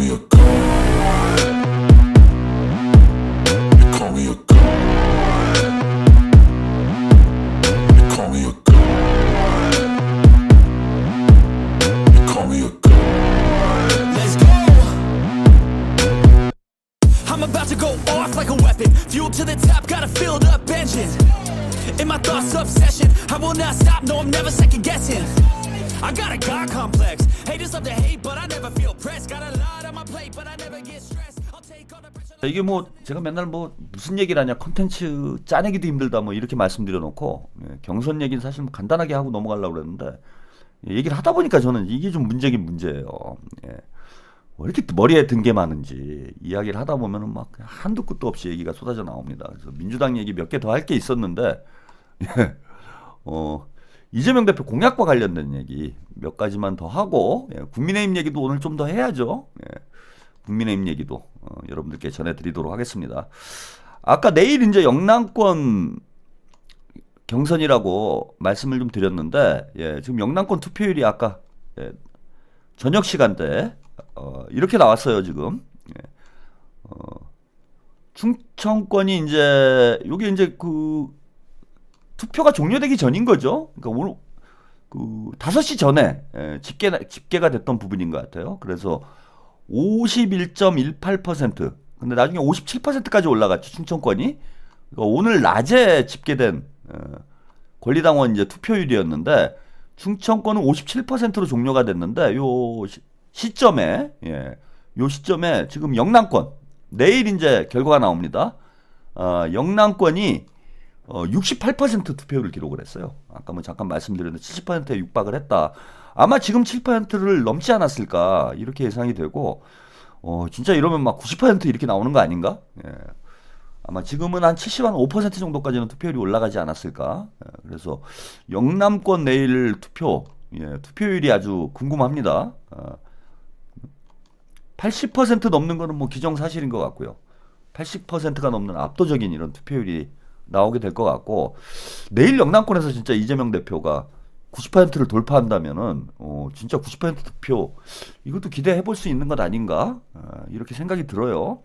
me a god. You call me a god. You call me a god. You call me a god. Let's go. I'm about to go off like a weapon. Fuel to the top, got a filled up engine. In my thoughts, obsession. I will not stop, no, I'm never second guessing. I got a God complex. Haters love to hate, but I never feel pressed. Got a lot on my plate, but I never get stressed. I'll take all the pressure. 이게 뭐 제가 맨날 뭐 무슨 얘기를 하냐, 컨텐츠 짜내기도 힘들다 뭐 이렇게 말씀드려 놓고 경선 얘기는 사실 뭐 간단하게 하고 넘어가려고 그랬는데 얘기를 하다 보니까 저는 이게 좀 문제긴 문제예요. 왜 이렇게 머리에 든 게 많은지 이야기를 하다 보면은 막 한도 끝도 없이 얘기가 쏟아져 나옵니다. 그래서 민주당 얘기 몇 개 더 할 게 있었는데 이재명 대표 공약과 관련된 얘기 몇 가지만 더 하고 국민의힘 얘기도 오늘 좀 더 해야죠. 국민의힘 얘기도 여러분들께 전해드리도록 하겠습니다. 아까 내일 이제 영남권 경선이라고 말씀을 좀 드렸는데 지금 영남권 투표율이 아까 저녁 시간대 이렇게 나왔어요. 지금 충청권이 이제 요게 이제 그 투표가 종료되기 전인 거죠. 그러니까 오늘 그 5시 전에 집계가 됐던 부분인 것 같아요. 그래서 51.18%. 근데 나중에 57%까지 올라갔죠. 충청권이. 그러니까 오늘 낮에 집계된 권리당원 이제 투표율이었는데 충청권은 57%로 종료가 됐는데 요 시점에 요 시점에 지금 영남권 내일 이제 결과가 나옵니다. 영남권이 68% 투표율을 기록을 했어요. 아까 뭐 잠깐 말씀드렸는데 70%에 육박을 했다. 아마 지금 7%를 넘지 않았을까 이렇게 예상이 되고 진짜 이러면 막 90% 이렇게 나오는 거 아닌가? 아마 지금은 한 75% 정도까지는 투표율이 올라가지 않았을까? 그래서 영남권 내일 투표율이 아주 궁금합니다. 80% 넘는 거는 뭐 기정사실인 것 같고요. 80%가 넘는 압도적인 이런 투표율이 나오게 될 것 같고 내일 영남권에서 진짜 이재명 대표가 90%를 돌파한다면은 진짜 90% 투표 이것도 기대해 볼 수 있는 것 아닌가 이렇게 생각이 들어요.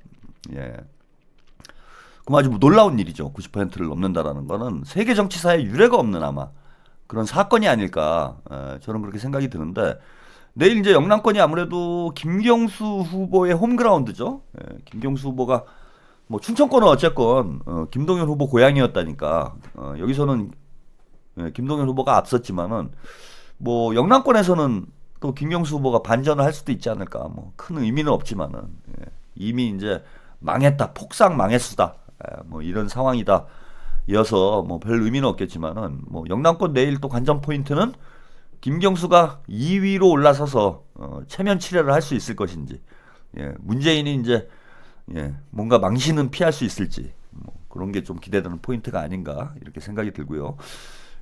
그럼 아주 놀라운 일이죠. 90%를 넘는다라는 거는 세계 정치사에 유례가 없는 아마 그런 사건이 아닐까 저는 그렇게 생각이 드는데 내일 이제 영남권이 아무래도 김경수 후보의 홈그라운드죠. 김경수 후보가 뭐 충청권은 어쨌건 김동연 후보 고향이었다니까 여기서는 김동연 후보가 앞섰지만은 뭐 영남권에서는 또 김경수 후보가 반전을 할 수도 있지 않을까 뭐 큰 의미는 없지만은 이미 이제 망했다 폭삭 망했수다 뭐 이런 상황이다 이어서 뭐 별 의미는 없겠지만은 뭐 영남권 내일 또 관전 포인트는 김경수가 2위로 올라서서 체면 치레를 할 수 있을 것인지 문재인이 이제 뭔가 망신은 피할 수 있을지 뭐 그런 게 좀 기대되는 포인트가 아닌가 이렇게 생각이 들고요.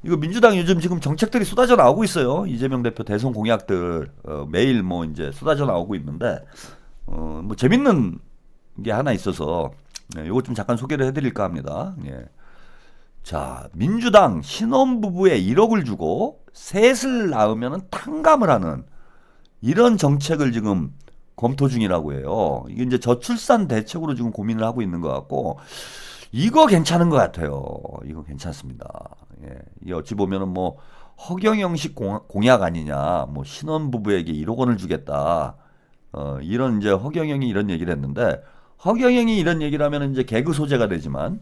이거 민주당 요즘 지금 정책들이 쏟아져 나오고 있어요. 이재명 대표 대선 공약들 매일 뭐 이제 쏟아져 나오고 있는데 뭐 재밌는 게 하나 있어서 이거 좀 잠깐 소개를 해드릴까 합니다. 자, 민주당 신혼부부에 1억을 주고 셋을 낳으면 탕감을 하는 이런 정책을 지금 검토 중이라고 해요. 이게 이제 저출산 대책으로 지금 고민을 하고 있는 것 같고 이거 괜찮은 것 같아요. 이거 괜찮습니다. 이 어찌 보면은 뭐 허경영식 공약 아니냐, 뭐 신혼부부에게 1억 원을 주겠다. 이런 이제 허경영이 이런 얘기를 했는데 허경영이 이런 얘기를 하면 이제 개그 소재가 되지만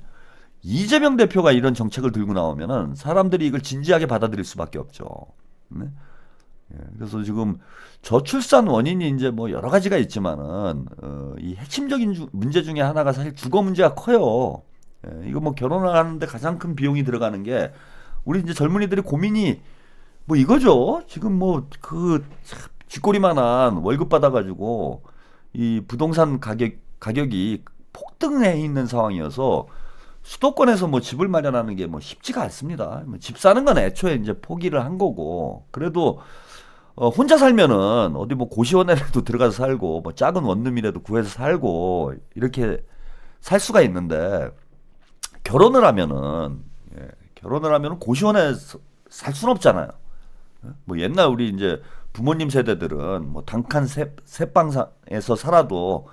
이재명 대표가 이런 정책을 들고 나오면은 사람들이 이걸 진지하게 받아들일 수밖에 없죠. 그래서 지금 저출산 원인이 이제 뭐 여러 가지가 있지만은 이 핵심적인 문제 중에 하나가 사실 주거 문제가 커요. 이거 뭐 결혼을 하는데 가장 큰 비용이 들어가는 게 우리 이제 젊은이들의 고민이 뭐 이거죠. 지금 뭐 그 쥐꼬리만한 월급 받아가지고 이 부동산 가격이 폭등해 있는 상황이어서 수도권에서 뭐 집을 마련하는 게 뭐 쉽지가 않습니다. 집 사는 건 애초에 이제 포기를 한 거고 그래도 혼자 살면은 어디 뭐 고시원에라도 들어가서 살고 뭐 작은 원룸이라도 구해서 살고 이렇게 살 수가 있는데 결혼을 하면은 고시원에 살 수는 없잖아요. 뭐 옛날 우리 이제 부모님 세대들은 뭐 단칸 새방에서 살아도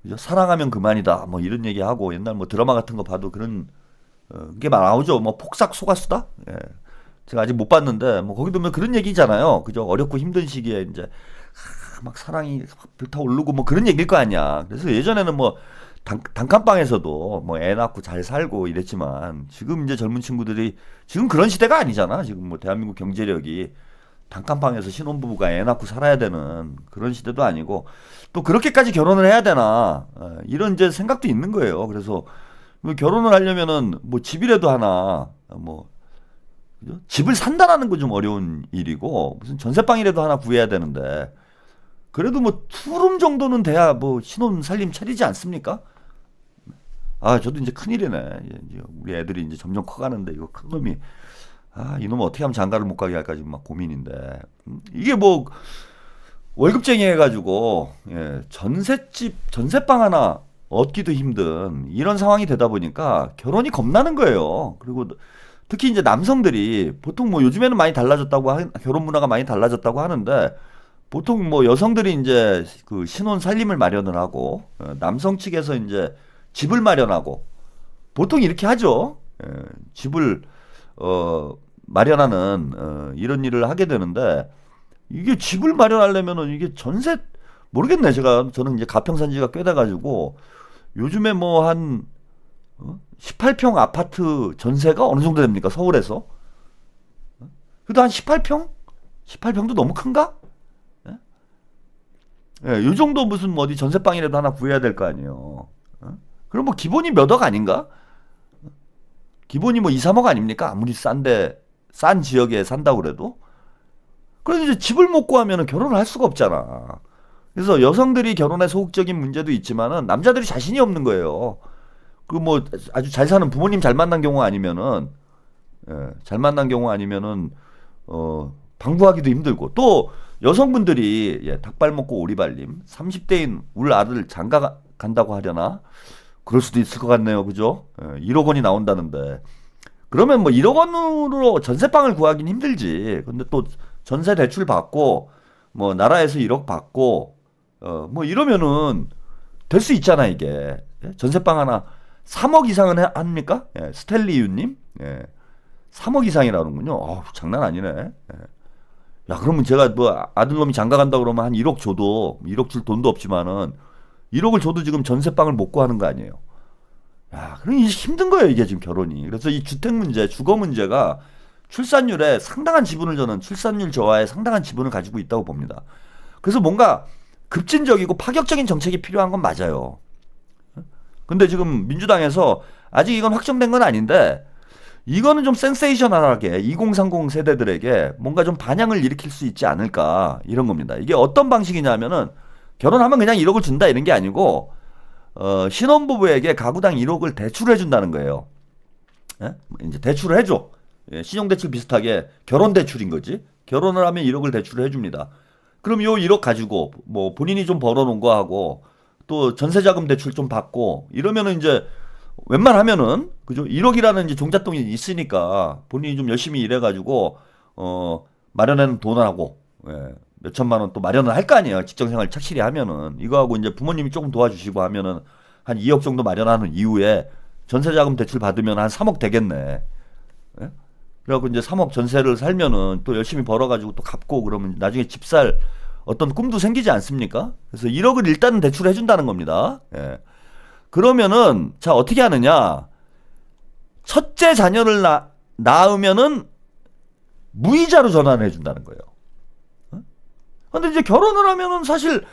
그죠? 사랑하면 그만이다 뭐 이런 얘기하고 옛날 뭐 드라마 같은 거 봐도 그런 게 나오죠. 뭐 폭삭 속았수다. 예. 제가 아직 못 봤는데 뭐 거기도 뭐 그런 얘기잖아요. 그죠? 어렵고 힘든 시기에 이제 막 사랑이 막 불타오르고 뭐 그런 얘기일 거 아니야. 그래서 예전에는 뭐 단칸방에서도 뭐 애 낳고 잘 살고 이랬지만 지금 이제 젊은 친구들이 지금 그런 시대가 아니잖아. 지금 뭐 대한민국 경제력이 단칸방에서 신혼부부가 애 낳고 살아야 되는 그런 시대도 아니고 또 그렇게까지 결혼을 해야 되나 이런 이제 생각도 있는 거예요. 그래서 뭐 결혼을 하려면은 뭐 집이라도 하나 뭐 그죠? 집을 산다라는 건 좀 어려운 일이고 무슨 전세방이라도 하나 구해야 되는데 그래도 뭐 투룸 정도는 돼야 뭐 신혼 살림 차리지 않습니까? 아 저도 이제 큰일이네. 이제 우리 애들이 이제 점점 커가는데 이거 큰 놈이 이놈 어떻게 하면 장가를 못 가게 할까 지금 막 고민인데 이게 뭐 월급쟁이 해가지고 전셋집 전셋방 하나 얻기도 힘든 이런 상황이 되다 보니까 결혼이 겁나는 거예요. 그리고 특히 이제 남성들이 보통 뭐 요즘에는 많이 달라졌다고 결혼 문화가 많이 달라졌다고 하는데 보통 뭐 여성들이 이제 그 신혼 살림을 마련을 하고 남성 측에서 이제 집을 마련하고 보통 이렇게 하죠. 집을 마련하는 이런 일을 하게 되는데 이게 집을 마련하려면은 이게 전세 모르겠네. 저는 이제 가평산지가 꽤 돼가지고 요즘에 뭐 한 18평 아파트 전세가 어느 정도 됩니까? 서울에서? 그래도 한 18평? 18평도 너무 큰가? 예, 요 정도 무슨 뭐 어디 전세방이라도 하나 구해야 될 거 아니에요. 그럼 뭐 기본이 몇 억 아닌가? 기본이 뭐 2, 3억 아닙니까? 아무리 싼 지역에 산다고 그래도. 그래서 이제 집을 못 구하면 결혼을 할 수가 없잖아. 그래서 여성들이 결혼에 소극적인 문제도 있지만은 남자들이 자신이 없는 거예요. 그 뭐 아주 잘 사는 부모님 잘 만난 경우 아니면은 잘 만난 경우 아니면은 방부하기도 힘들고 또 여성분들이 닭발 먹고 오리발님 30대인 울 아들 장가 간다고 하려나 그럴 수도 있을 것 같네요. 그죠? 1억 원이 나온다는데 그러면 뭐 1억 원으로 전세방을 구하긴 힘들지. 근데 또 전세 대출 받고 뭐 나라에서 1억 받고 뭐 이러면은 될 수 있잖아 이게. 전세방 하나 3억 이상은 합니까? 스텔리유님 3억 이상이라는군요. 장난 아니네. 야 그러면 제가 뭐 아들놈이 장가 간다 그러면 한 1억 줘도 1억 줄 돈도 없지만은 1억을 줘도 지금 전세방을 못 구하는 거 아니에요. 야 그럼 이게 힘든 거예요 이게 지금 결혼이. 그래서 이 주택 문제, 주거 문제가 출산율에 상당한 지분을 저는 출산율 저하에 상당한 지분을 가지고 있다고 봅니다. 그래서 뭔가 급진적이고 파격적인 정책이 필요한 건 맞아요. 근데 지금 민주당에서 아직 이건 확정된 건 아닌데 이거는 좀 센세이셔널하게 2030 세대들에게 뭔가 좀 반향을 일으킬 수 있지 않을까 이런 겁니다. 이게 어떤 방식이냐면은 결혼하면 그냥 1억을 준다 이런 게 아니고 신혼부부에게 가구당 1억을 대출해 준다는 거예요. 이제 대출을 해줘. 신용대출 비슷하게 결혼대출인 거지. 결혼을 하면 1억을 대출을 해줍니다. 그럼 요 1억 가지고 뭐 본인이 좀 벌어놓은 거 하고 또 전세자금 대출 좀 받고 이러면은 이제 웬만하면은 그죠 1억이라는 이제 종잣돈이 있으니까 본인이 좀 열심히 일해가지고 마련하는 돈하고 몇 천만 원 또 마련을 할 거 아니에요. 직장생활 착실히 하면은 이거하고 이제 부모님이 조금 도와주시고 하면은 한 2억 정도 마련하는 이후에 전세자금 대출 받으면 한 3억 되겠네. 그래갖고 이제 3억 전세를 살면은 또 열심히 벌어가지고 또 갚고 그러면 나중에 집 살 어떤 꿈도 생기지 않습니까? 그래서 1억을 일단은 대출해 준다는 겁니다. 그러면은 자 어떻게 하느냐? 첫째 자녀를 낳으면은 무이자로 전환해 준다는 거예요. 근데 이제 결혼을 하면은 사실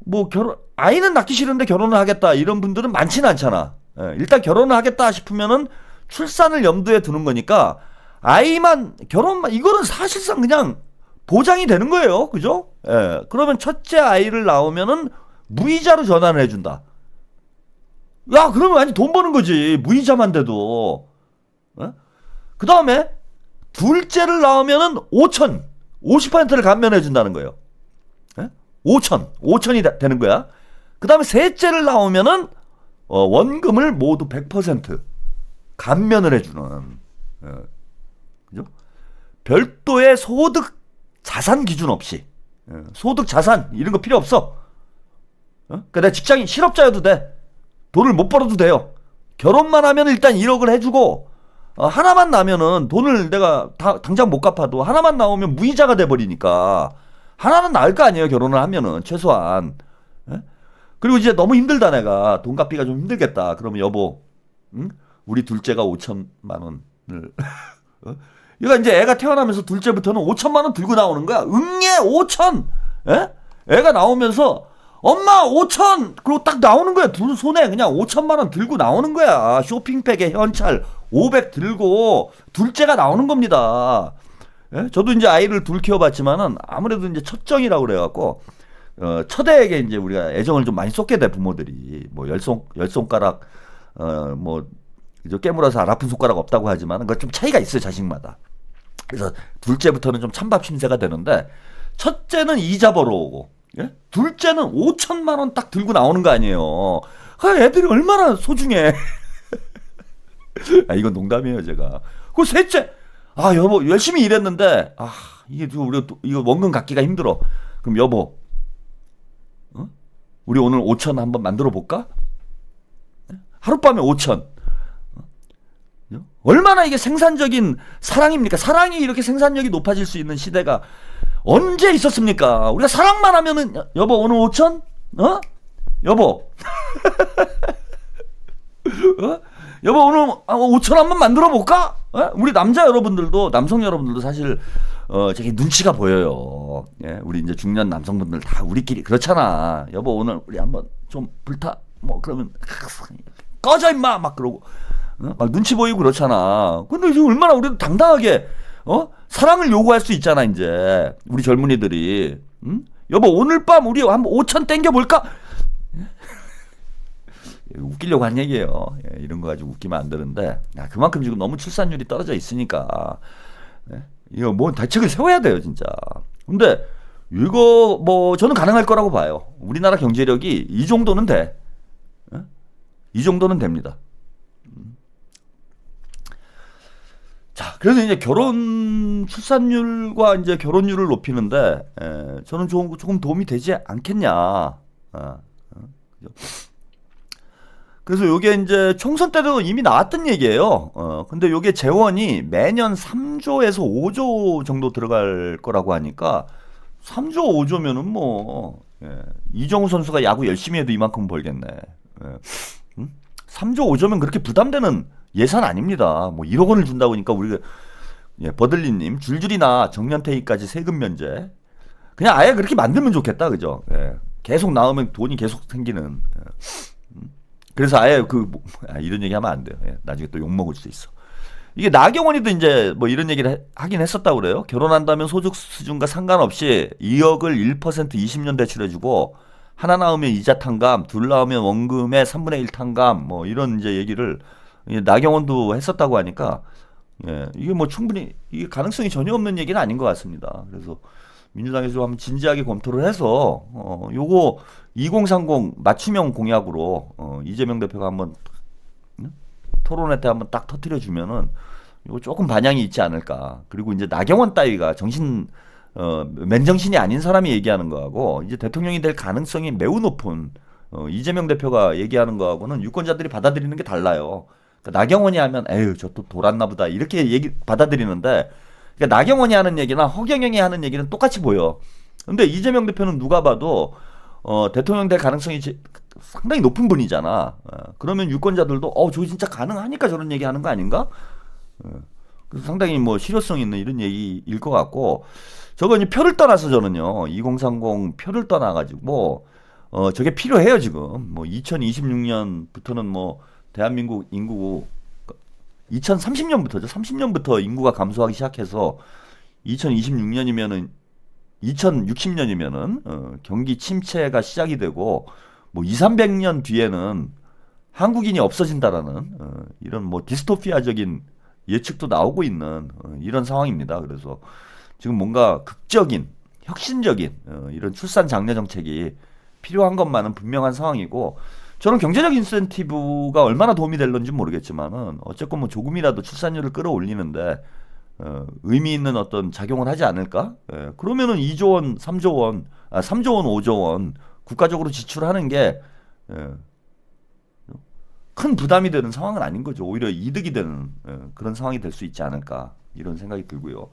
뭐 아이는 낳기 싫은데 결혼을 하겠다 이런 분들은 많지는 않잖아. 일단 결혼을 하겠다 싶으면은 출산을 염두에 두는 거니까 아이만 결혼만 이거는 사실상 그냥 보장이 되는 거예요. 그죠? 그러면 첫째 아이를 낳으면은 무이자로 전환을 해준다. 야, 그러면 완전 돈 버는 거지. 무이자만 돼도. 그 다음에 둘째를 낳으면은 5천, 50%를 감면해 준다는 거예요. 5천이 되는 거야. 그 다음에 셋째를 낳으면은 원금을 모두 100% 감면을 해주는. 그죠? 별도의 소득 자산 기준 없이 소득, 자산 이런 거 필요 없어. 그러니까 내가 직장인 실업자여도 돼. 돈을 못 벌어도 돼요. 결혼만 하면 일단 1억을 해주고 하나만 나면은 돈을 내가 당장 못 갚아도 하나만 나오면 무이자가 돼버리니까 하나는 나을 거 아니에요. 결혼을 하면은 최소한. 그리고 이제 너무 힘들다 내가 돈 갚기가 좀 힘들겠다. 그러면 여보, 응? 우리 둘째가 5천만 원을 얘가 이제 애가 태어나면서 둘째부터는 5천만 원 들고 나오는 거야. 응애 5천. 애가 나오면서 엄마 5천 그리고 딱 나오는 거야. 둘 손에 그냥 5천만 원 들고 나오는 거야. 쇼핑백에 현찰 500 들고 둘째가 나오는 겁니다. 저도 이제 아이를 둘 키워봤지만은 아무래도 이제 첫정이라고 그래갖고 첫애에게 이제 우리가 애정을 좀 많이 쏟게 돼 부모들이 뭐 열 손가락 뭐 깨물어서 안 아픈 손가락 없다고 하지만 그거 좀 차이가 있어요 자식마다. 그래서 둘째부터는 좀 찬밥 신세가 되는데 첫째는 이자 벌어오고 둘째는 5천만 원 딱 들고 나오는 거 아니에요. 애들이 얼마나 소중해. 이건 농담이에요 제가. 그 셋째 여보 열심히 일했는데 이게 우리가 이거 원금 갚기가 힘들어. 그럼 여보 우리 오늘 5천 한번 만들어 볼까? 하룻밤에 5천. 얼마나 이게 생산적인 사랑입니까? 사랑이 이렇게 생산력이 높아질 수 있는 시대가 언제 있었습니까? 우리가 사랑만 하면은 여보 오늘 5천? 여보 여보 오늘 5천 한번 만들어 볼까? 우리 남자 여러분들도 남성 여러분들도 사실 저기 눈치가 보여요. 우리 이제 중년 남성분들 다 우리끼리 그렇잖아. 여보 오늘 우리 한번 좀 불타 뭐 그러면 꺼져 임마 막 그러고 막 눈치 보이고 그렇잖아. 근데 지금 얼마나 우리도 당당하게 사랑을 요구할 수 있잖아 이제 우리 젊은이들이. 여보 오늘 밤 우리 한번 5천 땡겨 볼까? 웃기려고 한 얘기예요. 이런 거 가지고 웃기면 안 되는데 그만큼 지금 너무 출산율이 떨어져 있으니까 이거 뭐 대책을 세워야 돼요 진짜. 근데 이거 뭐 저는 가능할 거라고 봐요. 우리나라 경제력이 이 정도는 돼. 이 정도는 됩니다. 자, 그래서 이제 결혼 출산율과 이제 결혼율을 높이는데 저는 조금 도움이 되지 않겠냐. 그래서 요게 이제 총선 때도 이미 나왔던 얘기예요. 근데 요게 재원이 매년 3조에서 5조 정도 들어갈 거라고 하니까 3조 5조면은 뭐 이정우 선수가 야구 열심히 해도 이만큼 벌겠네. 3조 5조면 그렇게 부담되는 예산 아닙니다. 뭐 1억 원을 준다고 하니까 우리가 버들리님 줄줄이나 정년퇴직까지 세금 면제 그냥 아예 그렇게 만들면 좋겠다 그죠? 계속 나오면 돈이 계속 생기는. 그래서 아예 이런 얘기 하면 안 돼요. 나중에 또 욕 먹을 수 있어. 이게 나경원이도 이제 뭐 이런 얘기를 하긴 했었다고 그래요. 결혼한다면 소득 수준과 상관없이 2억을 1% 20년 대출해주고 하나 나오면 이자 탕감, 둘 나오면 원금의 3분의 1 탕감 뭐 이런 이제 얘기를 나경원도 했었다고 하니까 이게 뭐 충분히 이게 가능성이 전혀 없는 얘기는 아닌 것 같습니다. 그래서 민주당에서 한번 진지하게 검토를 해서 요거 2030 맞춤형 공약으로 이재명 대표가 한번 토론회 때 한번 딱 터뜨려 주면은 이거 조금 반향이 있지 않을까. 그리고 이제 나경원 따위가 맨정신이 아닌 사람이 얘기하는 거하고 이제 대통령이 될 가능성이 매우 높은 이재명 대표가 얘기하는 거하고는 유권자들이 받아들이는 게 달라요. 그러니까 나경원이 하면 에휴 저 또 돌았나 보다 이렇게 얘기 받아들이는데 그러니까 나경원이 하는 얘기나 허경영이 하는 얘기는 똑같이 보여. 근데 이재명 대표는 누가 봐도 대통령 될 가능성이 상당히 높은 분이잖아. 그러면 유권자들도 저 진짜 가능하니까 저런 얘기 하는 거 아닌가? 그래서 상당히 뭐 실효성 있는 이런 얘기일 것 같고 저거 이제 표를 떠나서 저는요 2030 표를 떠나가지고 저게 필요해요 지금. 뭐 2026년부터는 뭐 대한민국 인구 2030년부터죠. 30년부터 인구가 감소하기 시작해서 2026년이면은 2060년이면은 경기 침체가 시작이 되고 뭐 200~300년 뒤에는 한국인이 없어진다라는 이런 뭐 디스토피아적인 예측도 나오고 있는 이런 상황입니다. 그래서 지금 뭔가 극적인 혁신적인 이런 출산 장려 정책이 필요한 것만은 분명한 상황이고 저는 경제적 인센티브가 얼마나 도움이 될런지 모르겠지만은 어쨌건 뭐 조금이라도 출산율을 끌어올리는데 의미 있는 어떤 작용을 하지 않을까? 그러면은 2조 원, 3조 원, 3조 원, 5조 원 국가적으로 지출하는 게 큰 부담이 되는 상황은 아닌 거죠. 오히려 이득이 되는 그런 상황이 될 수 있지 않을까 이런 생각이 들고요.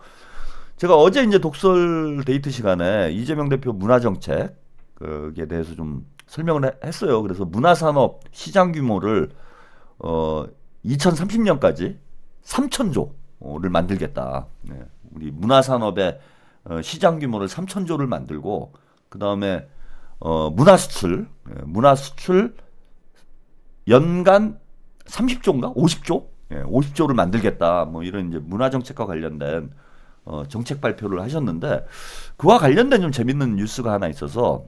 제가 어제 이제 독설 데이트 시간에 이재명 대표 문화정책에 대해서 좀 설명을 했어요. 그래서 문화산업 시장 규모를 2030년까지 3천조를 만들겠다. 우리 문화산업의 시장 규모를 3천조를 만들고 그 다음에 문화수출 연간 30조인가? 50조? 50조를 만들겠다. 뭐 이런 이제 문화정책과 관련된 정책 발표를 하셨는데 그와 관련된 좀 재밌는 뉴스가 하나 있어서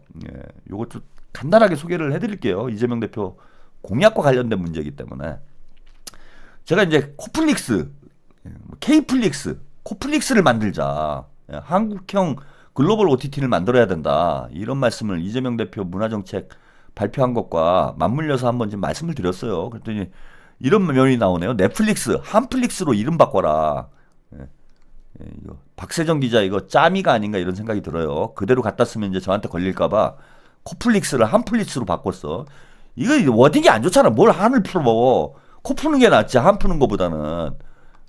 요것도 간단하게 소개를 해드릴게요. 이재명 대표 공약과 관련된 문제이기 때문에 제가 이제 코플릭스, K플릭스, 코플릭스를 만들자. 한국형 글로벌 OTT를 만들어야 된다. 이런 말씀을 이재명 대표 문화정책 발표한 것과 맞물려서 한번 좀 말씀을 드렸어요. 그랬더니 이런 면이 나오네요. 넷플릭스, 한플릭스로 이름 바꿔라. 이거 박세정 기자 이거 짜미가 아닌가 이런 생각이 들어요. 그대로 갖다 쓰면 이제 저한테 걸릴까봐 코플릭스를 한플릭스로 바꿨어. 이거 워딩이 안 좋잖아. 뭘 한을 풀어. 코 푸는 게 낫지 한 푸는 거보다는.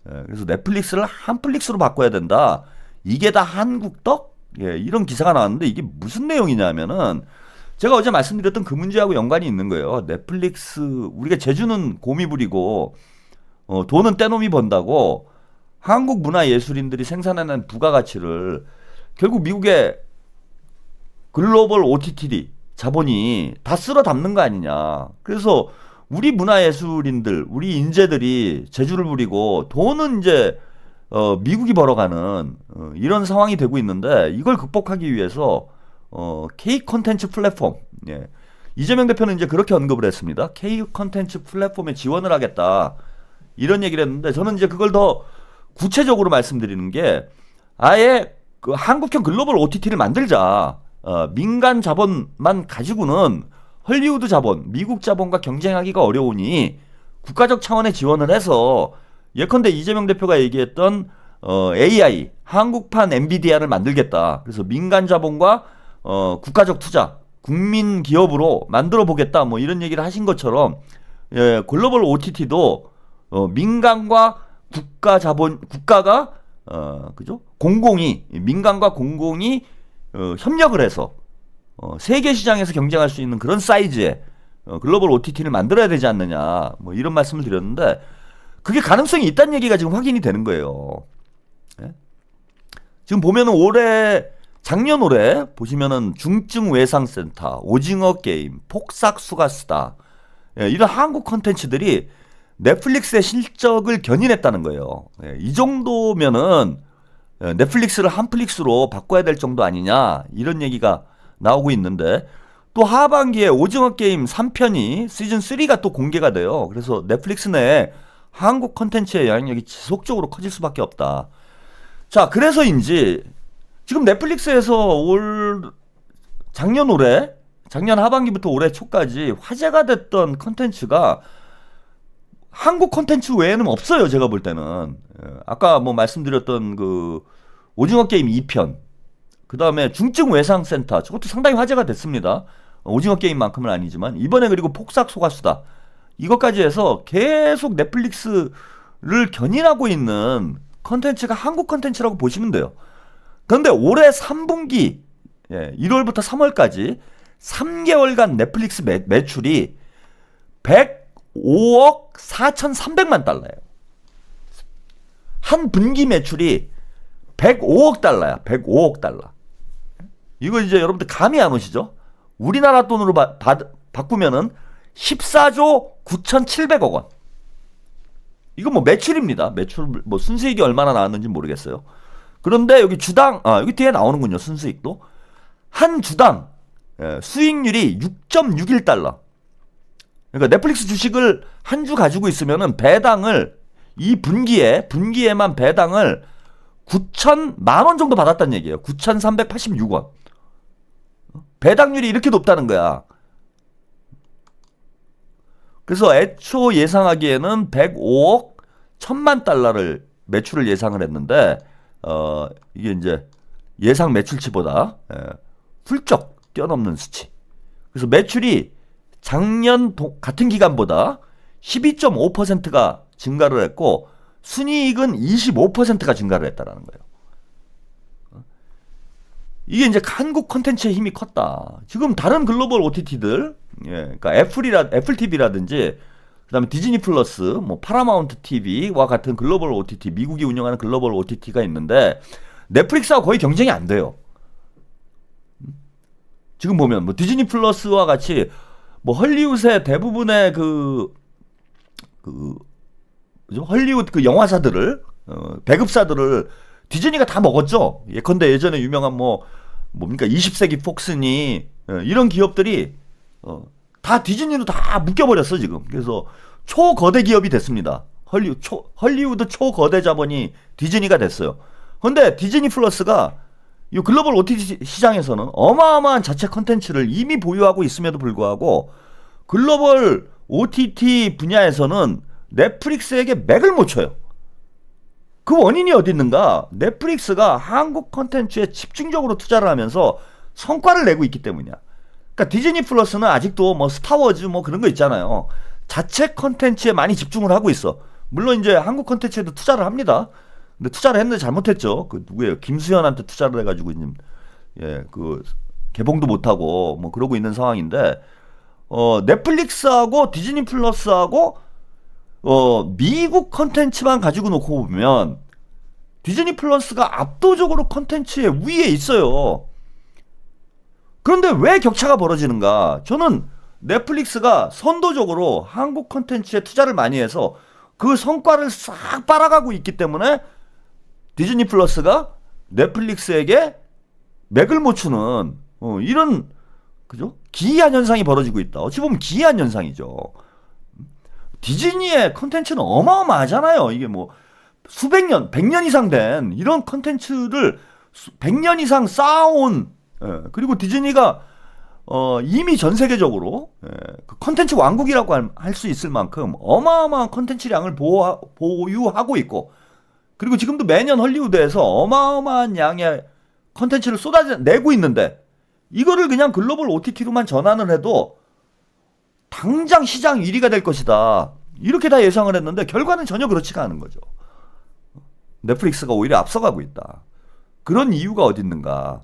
그래서 넷플릭스를 한플릭스로 바꿔야 된다. 이게 다 한국떡? 이런 기사가 나왔는데 이게 무슨 내용이냐면은 제가 어제 말씀드렸던 그 문제하고 연관이 있는 거예요. 넷플릭스 우리가 제주는 곰이 부리고 돈은 떼놈이 번다고 한국 문화예술인들이 생산해낸 부가가치를 결국 미국의 글로벌 OTT 자본이 다 쓸어 담는 거 아니냐. 그래서 우리 문화예술인들, 우리 인재들이 제주를 부리고 돈은 이제 미국이 벌어가는 이런 상황이 되고 있는데 이걸 극복하기 위해서 K 컨텐츠 플랫폼, 이재명 대표는 이제 그렇게 언급을 했습니다. K 컨텐츠 플랫폼에 지원을 하겠다 이런 얘기를 했는데 저는 이제 그걸 더 구체적으로 말씀드리는 게 아예 그 한국형 글로벌 OTT를 만들자. 민간 자본만 가지고는 헐리우드 자본, 미국 자본과 경쟁하기가 어려우니 국가적 차원의 지원을 해서 예컨대 이재명 대표가 얘기했던 AI, 한국판 엔비디아를 만들겠다. 그래서 민간 자본과 국가적 투자, 국민 기업으로 만들어 보겠다. 뭐 이런 얘기를 하신 것처럼 글로벌 OTT도 민간과 국가 자본, 국가가 그죠? 민간과 공공이 협력을 해서 세계 시장에서 경쟁할 수 있는 그런 사이즈의 글로벌 OTT를 만들어야 되지 않느냐. 뭐 이런 말씀을 드렸는데 그게 가능성이 있다는 얘기가 지금 확인이 되는 거예요. 지금 보면은 작년 올해 보시면은 중증외상센터, 오징어 게임, 폭삭 수가스다 이런 한국 콘텐츠들이 넷플릭스의 실적을 견인했다는 거예요. 이 정도면은 넷플릭스를 한플릭스로 바꿔야 될 정도 아니냐 이런 얘기가 나오고 있는데 또 하반기에 오징어 게임 3편이 시즌 3가 또 공개가 돼요. 그래서 넷플릭스 내에 한국 콘텐츠의 영향력이 지속적으로 커질 수밖에 없다. 자, 그래서인지 지금 넷플릭스에서 작년 하반기부터 올해 초까지 화제가 됐던 콘텐츠가 한국 콘텐츠 외에는 없어요. 제가 볼 때는. 아까 뭐 말씀드렸던 그 오징어 게임 2편, 그 다음에 중증 외상센터, 저것도 상당히 화제가 됐습니다. 오징어 게임만큼은 아니지만 이번에 그리고 폭삭 소가수다 이것까지 해서 계속 넷플릭스를 견인하고 있는 컨텐츠가 한국 컨텐츠라고 보시면 돼요. 그런데 올해 3분기 1월부터 3월까지 3개월간 넷플릭스 매출이 105억 4,300만 달러예요. 한 분기 매출이 105억 달러야. 105억 달러. 이거 이제 여러분들 감이 안 오시죠? 우리나라 돈으로 바꾸면은 14조 9,700억 원. 이거 뭐 매출입니다. 매출 뭐 순수익이 얼마나 나왔는지 모르겠어요. 그런데 여기 주당 여기 뒤에 나오는군요. 순수익도 한 주당 수익률이 6.61달러. 그러니까 넷플릭스 주식을 한 주 가지고 있으면은 배당을 이 분기에만 배당을 9,000만 원 정도 받았다는 얘기예요. 9,386원. 배당률이 이렇게 높다는 거야. 그래서 애초 예상하기에는 105억 1,000만 달러를 매출을 예상을 했는데 이게 이제 예상 매출치보다 훌쩍 뛰어넘는 수치. 그래서 매출이 작년 같은 기간보다 12.5%가 증가를 했고 순이익은 25%가 증가를 했다라는 거예요. 이게 이제 한국 콘텐츠의 힘이 컸다. 지금 다른 글로벌 OTT들, 그러니까 애플 TV라든지 그다음에 디즈니 플러스, 뭐 파라마운트 TV와 같은 글로벌 OTT, 미국이 운영하는 글로벌 OTT가 있는데 넷플릭스하고 거의 경쟁이 안 돼요. 지금 보면 뭐 디즈니 플러스와 같이 뭐 헐리우드의 대부분의 헐리우드 그 영화사들을 배급사들을 디즈니가 다 먹었죠. 예컨대 예전에 유명한 뭡니까 20세기 폭스니 이런 기업들이 다 디즈니로 다 묶여버렸어 지금. 그래서 초거대 기업이 됐습니다. 헐리우드 초거대 자본이 디즈니가 됐어요. 근데 디즈니 플러스가 이 글로벌 OTT 시장에서는 어마어마한 자체 컨텐츠를 이미 보유하고 있음에도 불구하고 글로벌 OTT 분야에서는 넷플릭스에게 맥을 못 쳐요. 그 원인이 어디 있는가? 넷플릭스가 한국 컨텐츠에 집중적으로 투자를 하면서 성과를 내고 있기 때문이야. 그러니까 디즈니 플러스는 아직도 뭐 스타워즈 뭐 그런 거 있잖아요. 자체 컨텐츠에 많이 집중을 하고 있어. 물론 이제 한국 컨텐츠에도 투자를 합니다. 근데 투자를 했는데 잘못했죠. 그 누구예요? 김수현한테 투자를 해가지고 지금 그 개봉도 못하고 뭐 그러고 있는 상황인데 넷플릭스하고 디즈니 플러스하고 미국 컨텐츠만 가지고 놓고 보면 디즈니 플러스가 압도적으로 컨텐츠의 우위에 있어요. 그런데 왜 격차가 벌어지는가? 저는 넷플릭스가 선도적으로 한국 컨텐츠에 투자를 많이 해서 그 성과를 싹 빨아가고 있기 때문에 디즈니 플러스가 넷플릭스에게 맥을 못 추는 이런 그죠? 기이한 현상이 벌어지고 있다. 어찌 보면 기이한 현상이죠. 디즈니의 컨텐츠는 어마어마하잖아요. 이게 뭐 수백 년, 100년 이상 된 이런 컨텐츠를 100년 이상 쌓아온 그리고 디즈니가 이미 전 세계적으로 그 컨텐츠 왕국이라고 할 수 있을 만큼 어마어마한 컨텐츠량을 보유하고 있고 그리고 지금도 매년 헐리우드에서 어마어마한 양의 컨텐츠를 쏟아내고 있는데 이거를 그냥 글로벌 OTT로만 전환을 해도 당장 시장 1위가 될 것이다. 이렇게 다 예상을 했는데 결과는 전혀 그렇지가 않은 거죠. 넷플릭스가 오히려 앞서가고 있다. 그런 이유가 어디 있는가?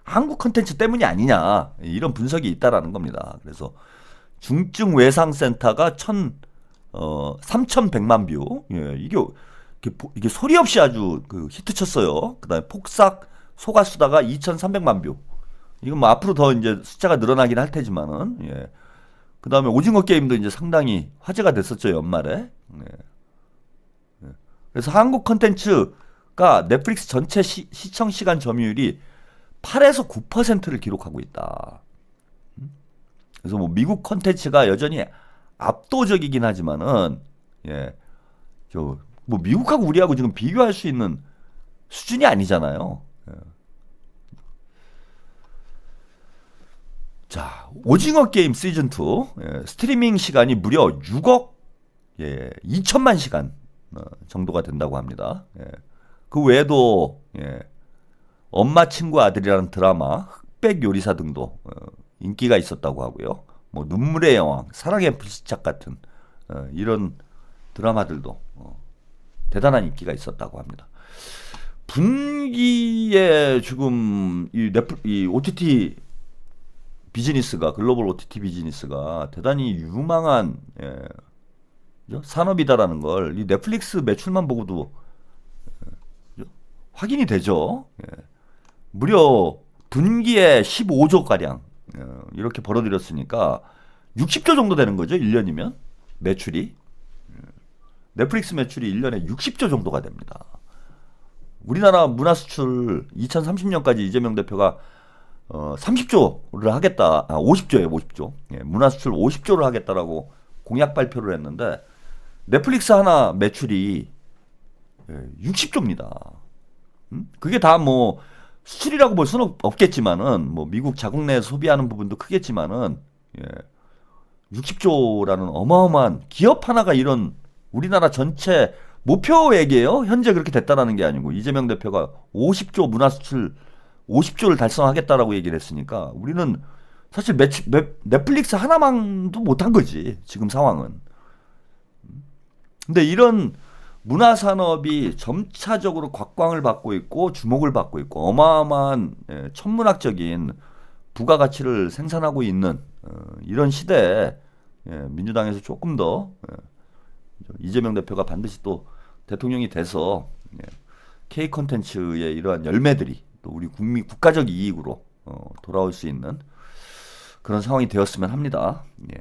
한국 컨텐츠 때문이 아니냐 이런 분석이 있다라는 겁니다. 그래서 중증 외상센터가 3,100만 뷰. 이게 소리 없이 아주 히트쳤어요. 그다음에 폭삭 소가수다가 2,300만 뷰. 이건 뭐 앞으로 더 이제 숫자가 늘어나긴 할 테지만은 그다음에 오징어 게임도 이제 상당히 화제가 됐었죠 연말에. 그래서 한국 컨텐츠가 넷플릭스 전체 시청 시간 점유율이 8에서 9%를 기록하고 있다. 그래서 뭐 미국 컨텐츠가 여전히 압도적이긴 하지만은 뭐 미국하고 우리하고 지금 비교할 수 있는 수준이 아니잖아요. 자, 오징어 게임 시즌 2 스트리밍 시간이 무려 6억 2천만 시간 정도가 된다고 합니다. 그 외에도 엄마 친구 아들이라는 드라마, 흑백 요리사 등도 인기가 있었다고 하고요. 뭐 눈물의 여왕, 사랑의 불시착 같은 이런 드라마들도 대단한 인기가 있었다고 합니다. 분기에 지금 이 OTT 비즈니스가 글로벌 OTT 비즈니스가 대단히 유망한 산업이다라는 걸 이 넷플릭스 매출만 보고도 확인이 되죠. 무려 분기에 15조 가량 이렇게 벌어들였으니까 60조 정도 되는 거죠. 1년이면 매출이 넷플릭스 매출이 1년에 60조 정도가 됩니다. 우리나라 문화 수출 2030년까지 이재명 대표가 30조를 하겠다. 50조예요, 50조. 문화 수출 50조를 하겠다라고 공약 발표를 했는데 넷플릭스 하나 매출이 60조입니다. 그게 다 뭐 수출이라고 볼 수는 없겠지만은 뭐 미국 자국 내에 소비하는 부분도 크겠지만은 60조라는 어마어마한 기업 하나가 이런 우리나라 전체 목표액이에요. 현재 그렇게 됐다라는 게 아니고 이재명 대표가 50조 문화 수출 50조를 달성하겠다라고 얘기를 했으니까 우리는 사실 넷플릭스 하나만도 못한 거지 지금 상황은. 근데 이런 문화 산업이 점차적으로 곽광을 받고 있고 주목을 받고 있고 어마어마한 천문학적인 부가가치를 생산하고 있는 이런 시대에 민주당에서 조금 더 이재명 대표가 반드시 또 대통령이 돼서 K 콘텐츠의 이러한 열매들이 또 우리 국가적 이익으로 돌아올 수 있는 그런 상황이 되었으면 합니다.